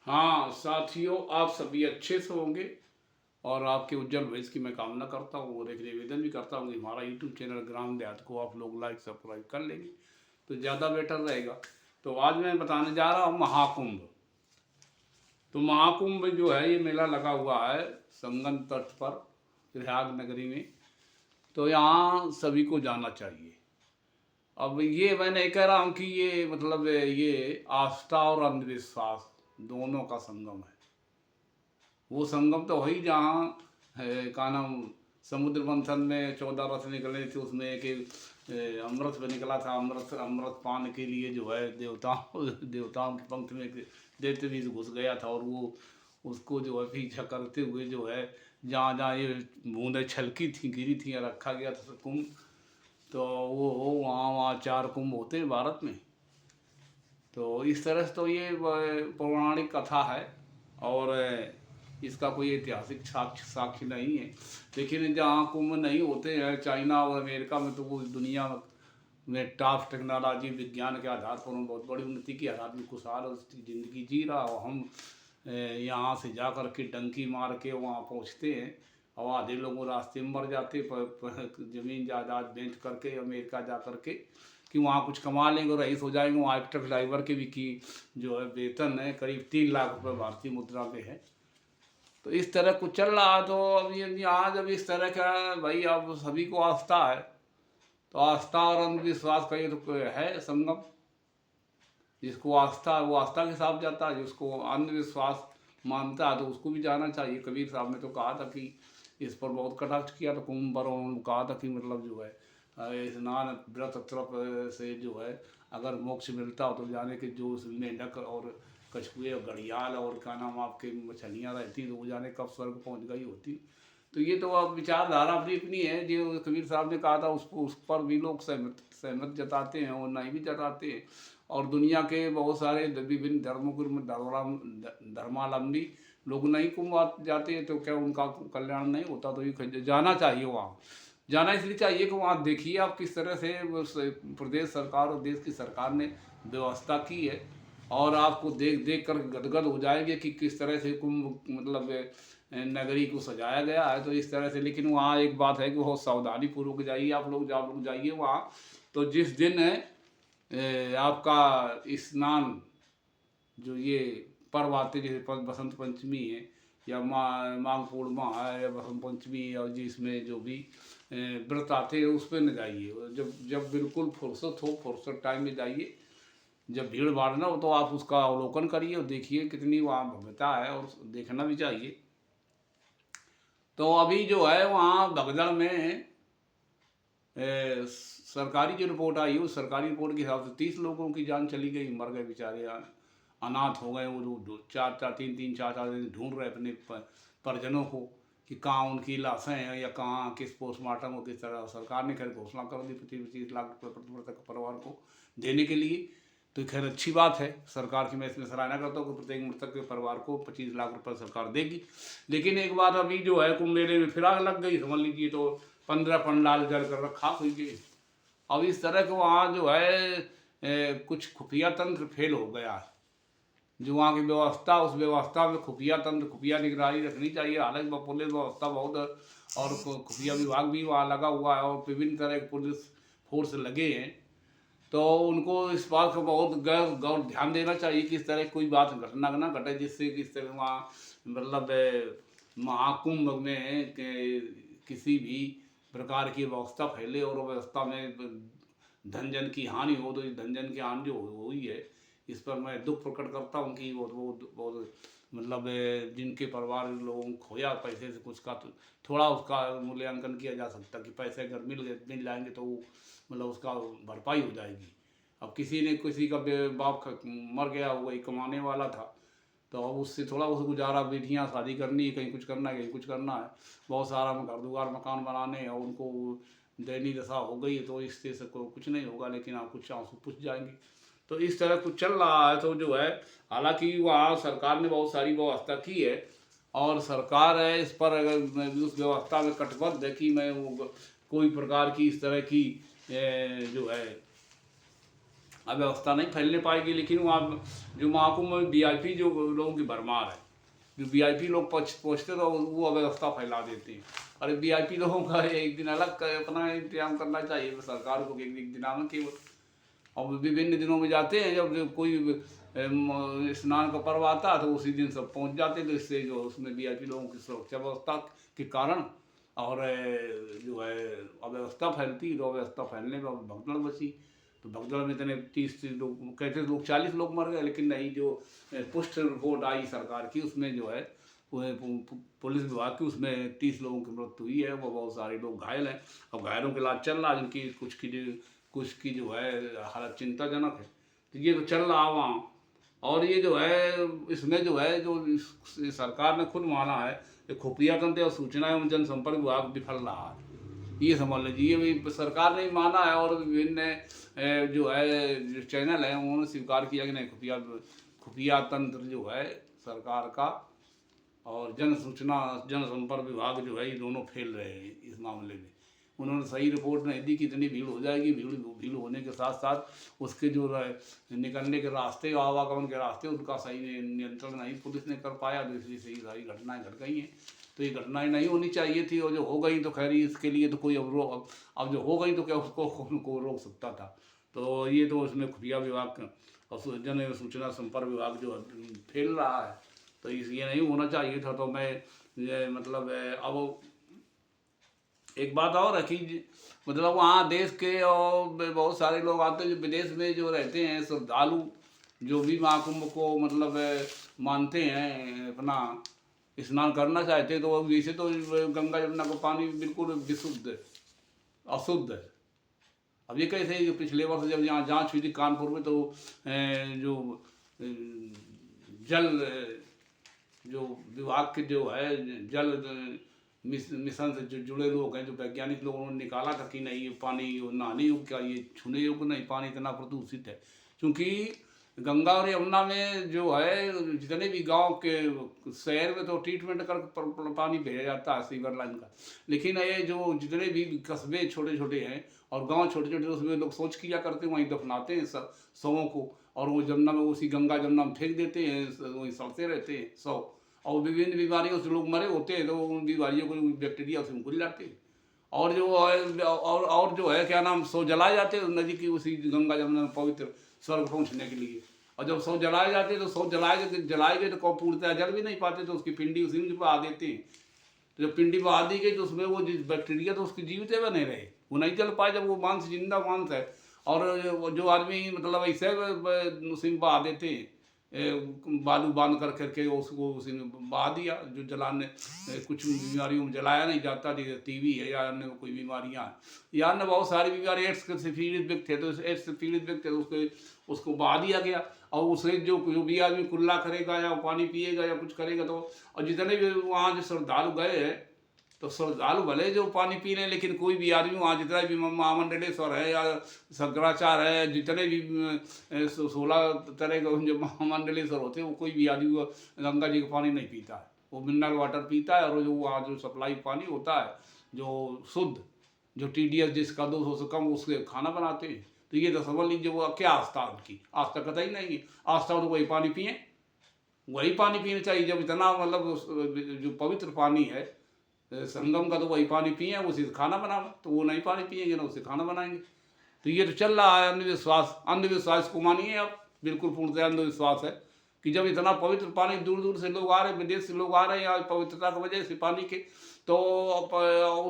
हाँ साथियों, आप सभी अच्छे से होंगे और आपके उज्जवल भविष्य की मैं कामना करता हूँ और एक निवेदन भी करता हूँ कि हमारा यूट्यूब चैनल ग्राम देहात को आप लोग लाइक सब्सक्राइब कर लेंगे तो ज़्यादा बेटर रहेगा। तो आज मैं बताने जा रहा हूँ महाकुंभ। तो महाकुंभ जो है ये मेला लगा हुआ है संगम तट पर प्रयाग नगरी में। तो यहाँ सभी को जाना चाहिए। अब ये मैं नहीं कह रहा हूँ कि ये मतलब ये आस्था और अंधविश्वास दोनों का संगम है। वो संगम तो वही जहाँ है का नाम समुद्र मंथन में 14 रथ निकले थे, उसमें एक अमृत भी निकला था। अमृत अमृत पान के लिए जो है देवताओं के पंख में एक दैत्य भी घुस गया था और वो उसको जो है पीछा करते हुए जो है जहाँ जहाँ ये बूंदें छलकी थी गिरी थी या रखा गया था कुंभ। तो वो वहाँ वहाँ 4 कुंभ होते हैं भारत में। तो इस तरह से तो ये पौराणिक कथा है और इसका कोई ऐतिहासिक साक्ष्य साक्ष्य नहीं है। लेकिन जहाँ कुंभ नहीं होते हैं चाइना और अमेरिका में तो वो दुनिया में टॉप टेक्नोलॉजी विज्ञान के आधार पर बहुत बड़ी उन्नति के आधार में खुशहाल उसकी ज़िंदगी जी रहा और हम यहाँ से जा कर के डंकी मार के वहाँ पहुँचते हैं और आधे लोग रास्ते में मर जाते ज़मीन जायदाद बेच करके अमेरिका जा कर के कि वहाँ कुछ कमा लेंगे और रईस हो जाएंगे। वहाँ एक्टर ड्राइवर के भी की जो है वेतन है करीब 3 लाख रुपए भारतीय मुद्रा में है। तो इस तरह कुछ चल रहा है। तो अब ये यहाँ जब इस तरह का भाई अब सभी को आस्था है तो आस्था और अंधविश्वास का ये तो है संगम। जिसको आस्था है वो आस्था के साथ जाता है, जिसको अंधविश्वास मानता है तो उसको भी जाना चाहिए। कबीर साहब ने तो कहा था कि इस पर बहुत कटाक्ष किया था कुंभ पर। उन्होंने कहा था कि मतलब जो है स्नान व्रत तप से जो है अगर मोक्ष मिलता हो तो जाने के जो मेंढक और कछुए और घड़ियाल और क्या नाम आपके मछलियाँ रहती तो वो जाने कब स्वर्ग पहुँच गई होती। तो ये तो अब विचारधारा अपनी अपनी है। जो कबीर साहब ने कहा था उसको उस पर भी लोग सहमत सहमत जताते हैं और नहीं भी जताते हैं। और दुनिया के बहुत सारे विभिन्न धर्मों के धर्मावलंबी लोग नहीं कुंभ जाते हैं तो क्या उनका कल्याण नहीं होता। तो ये जाना चाहिए वहाँ। जाना इसलिए चाहिए कि वहाँ देखिए आप किस तरह से प्रदेश सरकार और देश की सरकार ने व्यवस्था की है और आपको देख देख कर गदगद हो जाएंगे कि किस तरह से कुंभ मतलब नगरी को सजाया गया है। तो इस तरह से लेकिन वहाँ एक बात है कि बहुत सावधानी पूर्वक जाइए आप लोग जब लोग जाइए वहाँ। तो जिस दिन आपका स्नान जो ये पर्व आते जैसे बसंत पंचमी है या माघ पूर्णिमा है या बसंत पंचमी है और जिसमें जो भी व्रत आते हैं उस पर न जाइए। जब जब बिल्कुल फुर्सत हो फुर्सत टाइम में जाइए। जब भीड़ भाड़ ना हो तो आप उसका अवलोकन करिए और देखिए कितनी वहाँ भव्यता है और देखना भी चाहिए। तो अभी जो है वहाँ भगदड़ में सरकारी जो रिपोर्ट आई उस सरकारी रिपोर्ट के हिसाब से 30 लोगों की जान चली गई, मर गए बेचारे अनाथ हो गए। वो चार चार तीन तीन चार चार दिन ढूंढ रहे अपने परिजनों को कि कहाँ उनकी लाशें हैं या कहाँ किस पोस्टमार्टम हो किस तरह। सरकार ने खैर घोषणा कर दी 25-25 लाख रुपये मृतक परिवार को देने के लिए। तो खैर अच्छी बात है सरकार की, मैं इसमें सराहना करता हूँ कि प्रत्येक मृतक के परिवार को 25 लाख रुपये सरकार देगी। लेकिन एक बात अभी जो है कुंभ मेले में फिर आग लग गई समझ लीजिए। तो 15 पंडाल जल कर रखा हुई गई। अब इस तरह के वहाँ जो है कुछ खुफिया तंत्र फेल हो गया है। जो वहाँ की व्यवस्था उस व्यवस्था में खुफिया तंत्र खुफिया निगरानी रखनी चाहिए। हालांकि पुलिस व्यवस्था बहुत और खुफिया विभाग भी वहाँ लगा हुआ है और विभिन्न तरह के पुलिस फोर्स लगे हैं। तो उनको इस बात का बहुत गौर ध्यान देना चाहिए कि इस तरह कोई बात घटना ना घटे जिससे कि इस तरह वहाँ मतलब महाकुंभ में किसी भी प्रकार की व्यवस्था फैले और व्यवस्था में धन जन की हानि हो। तो इस धन जन की हानि जो हुई है इस पर मैं दुख प्रकट करता हूँ कि वो मतलब जिनके परिवार लोगों को खोया पैसे से कुछ का तो थोड़ा उसका मूल्यांकन किया जा सकता कि पैसे अगर मिल जाएंगे तो वो मतलब उसका भरपाई हो जाएगी। अब किसी ने किसी का बाप मर गया वही कमाने वाला था तो अब उससे थोड़ा उस गुजारा बेटियाँ शादी करनी है कहीं कुछ करना है कहीं कुछ करना है। बहुत सारा घर दुआर मकान बनाने और उनको दयनीय दशा हो गई तो इससे से कुछ नहीं होगा लेकिन आप कुछ आंसू पूछ जाएंगे। तो इस तरह कुछ चल रहा है। तो जो है हालांकि वहाँ सरकार ने बहुत सारी व्यवस्था की है और सरकार है इस पर अगर उस व्यवस्था में कटिबद्ध है कि मैं वो कोई प्रकार की इस तरह की जो है अव्यवस्था नहीं फैलने पाएगी। लेकिन वहाँ जो महाकुंभ में वीआईपी जो लोगों की भरमार है, जो वीआईपी लोग पहुँचते तो वो अव्यवस्था फैला देते हैं। अरे वीआईपी लोगों का एक दिन अलग अपना इंतजाम करना चाहिए सरकार को, एक दिन आना केवल। और विभिन्न दिनों में जाते हैं, जब कोई स्नान का पर्व आता है तो उसी दिन सब पहुंच जाते हैं। तो इससे जो उसमें वीआईपी लोगों की सुरक्षा व्यवस्था के कारण और जो है अव्यवस्था फैलती, तो अव्यवस्था फैलने में भगदड़ बची। तो भगदड़ में इतने 30 लोग कहते लोग 40 लोग मर गए, लेकिन नहीं, जो पुष्ट रिपोर्ट आई सरकार की उसमें जो है पुलिस विभाग की, उसमें 30 लोगों की मृत्यु हुई है। वो बहुत सारे लोग घायल हैं। अब घायलों के इलाज चल रहा है, जिनकी कुछ की जो है हालत चिंताजनक है। तो ये तो चल रहा वहाँ। और ये जो है इसमें जो है जो सरकार ने खुद माना है कि खुफिया तंत्र और सूचना एवं जनसंपर्क विभाग विफल रहा है। ये समझ लीजिए, भाई सरकार ने माना है और विभिन्न जो है जो चैनल है उन्होंने स्वीकार किया कि नहीं, खुफिया तंत्र जो है सरकार का और जन सूचना जनसंपर्क विभाग जो है ये दोनों फेल रहे हैं इस मामले में। उन्होंने सही रिपोर्ट नहीं दी कि इतनी भीड़ हो जाएगी। भीड़ होने के साथ साथ उसके जो निकलने के रास्ते, आवागमन के रास्ते, उनका सही नियंत्रण नहीं पुलिस ने कर पाया, तो इसलिए सही सारी घटनाएं घट गई हैं। तो ये घटनाएं नहीं होनी चाहिए थी, और जो हो गई तो खैर इसके लिए तो कोई अब जो हो गई तो क्या उसको रोक सकता था। तो ये तो उसमें खुफिया विभाग और जन सूचना संपर्क विभाग जो फेल रहा है, तो ये नहीं होना चाहिए था। तो मैं मतलब अब एक बात और है कि मतलब वहाँ देश के और बहुत सारे लोग आते हैं जो विदेश में जो रहते हैं श्रद्धालु, जो भी महाकुंभ को मतलब मानते हैं, अपना स्नान करना चाहते हैं, तो वैसे तो गंगा यमुना का पानी बिल्कुल विशुद्ध अशुद्ध है। अब ये कैसे, पिछले वर्ष जब यहाँ जांच हुई थी कानपुर में, तो जो जल जो विभाग के जो है जल मिशन से जो जुड़े लोग हैं, जो वैज्ञानिक लोग, उन्होंने निकाला था कि नहीं, ये पानी नहाने योग्य क्या, ये छूने योग्य नहीं, पानी इतना प्रदूषित है। क्योंकि गंगा और यमुना में जो है जितने भी गांव के शहर में तो ट्रीटमेंट कर पानी भेजा जाता है सीवर लाइन का, लेकिन ये जो जितने भी कस्बे छोटे छोटे हैं और गांव छोटे छोटे, उसमें लोग सोच किया करते हैं, वहीं दफनाते हैं शवों को, और वो जमुना में, उसी गंगा जमुना में फेंक देते हैं, वहीं सड़ते रहते हैं शव। और विभिन्न बीमारियों से लोग मरे होते हैं, तो उन बीमारियों को बैक्टीरिया उसमें घुल जाते हैं। और जो है और जो है क्या नाम, शव जलाए जाते हैं नदी की, उसी गंगा जमुना में पवित्र स्वर्ग पहुँचने के लिए। और जब शव जलाए जाते हैं तो शव जलाए गए तो पूर्णतः जल भी नहीं पाते, तो उसकी पिंडी उसी में बहा देते हैं। तो जब पिंडी बहा दी गई तो उसमें वो बैक्टीरिया तो उसकी जीवित बने रहे, वो नहीं जल पाए, जब वो मांस जिंदा मांस है। और जो आदमी मतलब ऐसे उसी में बहा देते हैं, बालू बांध करके उसको उसी में बहा दिया, जो जलाने कुछ बीमारियों में जलाया नहीं जाता, जैसे टीबी है या अन्य कोई बीमारियाँ हैं या अन्य बहुत सारी बीमारी, एड्स से पीड़ित व्यक्ति है, तो एड्स से पीड़ित व्यक्ति है तो उसको बहा दिया गया। और उसे जो भी आदमी कुल्ला करेगा या पानी पिएगा या कुछ करेगा, तो और जितने भी वहाँ जो श्रद्धालु गए हैं, तो श्रद्धालु भले जो पानी पी रहे हैं, लेकिन कोई भी आदमी वहाँ जितना भी महामंडलेश्वर है या शंकराचार्य है, जितने भी 16 तरह के जो महामंडलेश्वर होते हैं, वो कोई भी आदमी गंगा जी का पानी नहीं पीता है, वो मिनरल वाटर पीता है। और जो वहाँ जो सप्लाई पानी होता है जो शुद्ध, जो TDS जिसका 200 से कम, उसके खाना बनाते हैं। तो ये तो समझ लीजिए वो क्या आस्था उनकी, आस्था कतई नहीं है। आस्था तो वही पानी पिए, वही पानी पीना चाहिए। जब इतना मतलब जो पवित्र पानी है संगम का, तो वही पानी पिए, उसी से खाना बनाना, तो वो नहीं पानी पिएंगे ना उससे खाना बनाएंगे। तो ये तो चल रहा है अंधविश्वास को मानिए आप, बिल्कुल पूर्णतः अंधविश्वास है कि जब इतना पवित्र पानी, दूर दूर से लोग आ रहे हैं, विदेश से लोग आ रहे हैं यहाँ पवित्रता की वजह से पानी के, तो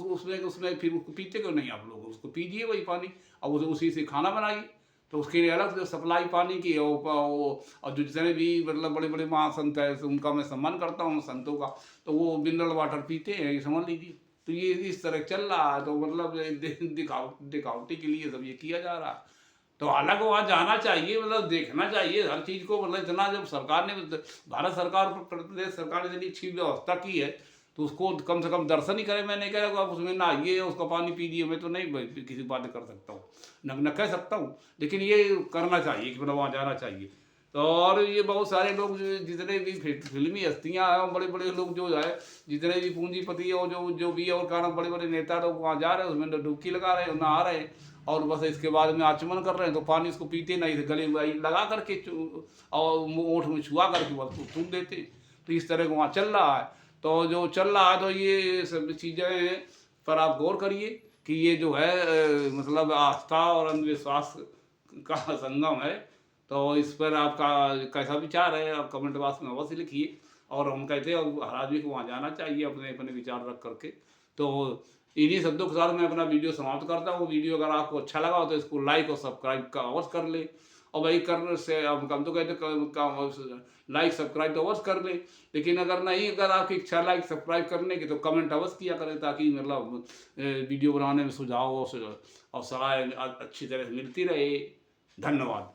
उसमें फिर उसको पीते क्यों नहीं आप लोग, उसको पीजिए वही पानी, और उसी से खाना बनाइए। तो उसके लिए अलग जो सप्लाई पानी की है और जो जितने भी मतलब बड़े बड़े महासंत है, उनका मैं सम्मान करता हूँ संतों का, तो वो मिनरल वाटर पीते हैं, ये समझ लीजिए। तो ये इस तरह चल रहा है, तो मतलब दिखावटी के लिए सब ये किया जा रहा है। तो अलग वहाँ जाना चाहिए, मतलब देखना चाहिए हर चीज़ को। मतलब इतना जब सरकार ने, भारत सरकार प्रदेश सरकार ने इतनी अच्छी व्यवस्था की है, तो उसको कम से कम दर्शन ही करें। मैं नहीं कह रहा आप उसमें नहाइए, उसका पानी पीजिए, मैं तो नहीं किसी बात कर सकता हूँ, न कह सकता हूँ, लेकिन ये करना चाहिए कि मतलब वहाँ जाना चाहिए। तो और ये बहुत सारे लोग जितने भी फिल्मी हस्तियाँ हैं, बड़े बड़े लोग जो है, जितने भी पूंजीपति और जो भी और कारण बड़े बड़े नेता लोग वहाँ जा रहे हैं, उसमें डुबकी लगा रहे हैं, नहा रहे हैं। और बस इसके बाद में आचमन कर रहे हैं तो पानी इसको पीते नहीं थे, गले में लगा करके और ओंठ में छुआ करके बस थूक देते। तो इस तरह का वहाँ चल रहा है। तो जो चल रहा है तो ये सब चीज़ें पर आप गौर करिए कि ये जो है मतलब आस्था और अंधविश्वास का संगम है। तो इस पर आपका कैसा विचार है आप कमेंट बॉक्स में अवश्य लिखिए। और हम कहते हैं हर आदमी को वहाँ जाना चाहिए अपने अपने विचार रख करके। तो इन्हीं शब्दों के साथ मैं अपना वीडियो समाप्त करता हूँ। वीडियो अगर आपको अच्छा लगा हो तो इसको लाइक और सब्सक्राइब का अवश्य कर ले। और वही करने से अब हम तो कहते लाइक सब्सक्राइब तो अवश्य कर ले, लेकिन अगर नहीं, अगर आपकी इच्छा लाइक सब्सक्राइब करने की तो कमेंट अवश्य किया करें, ताकि मतलब वीडियो बनाने में सुझाव और सलाह अच्छी तरह से मिलती रहे। धन्यवाद।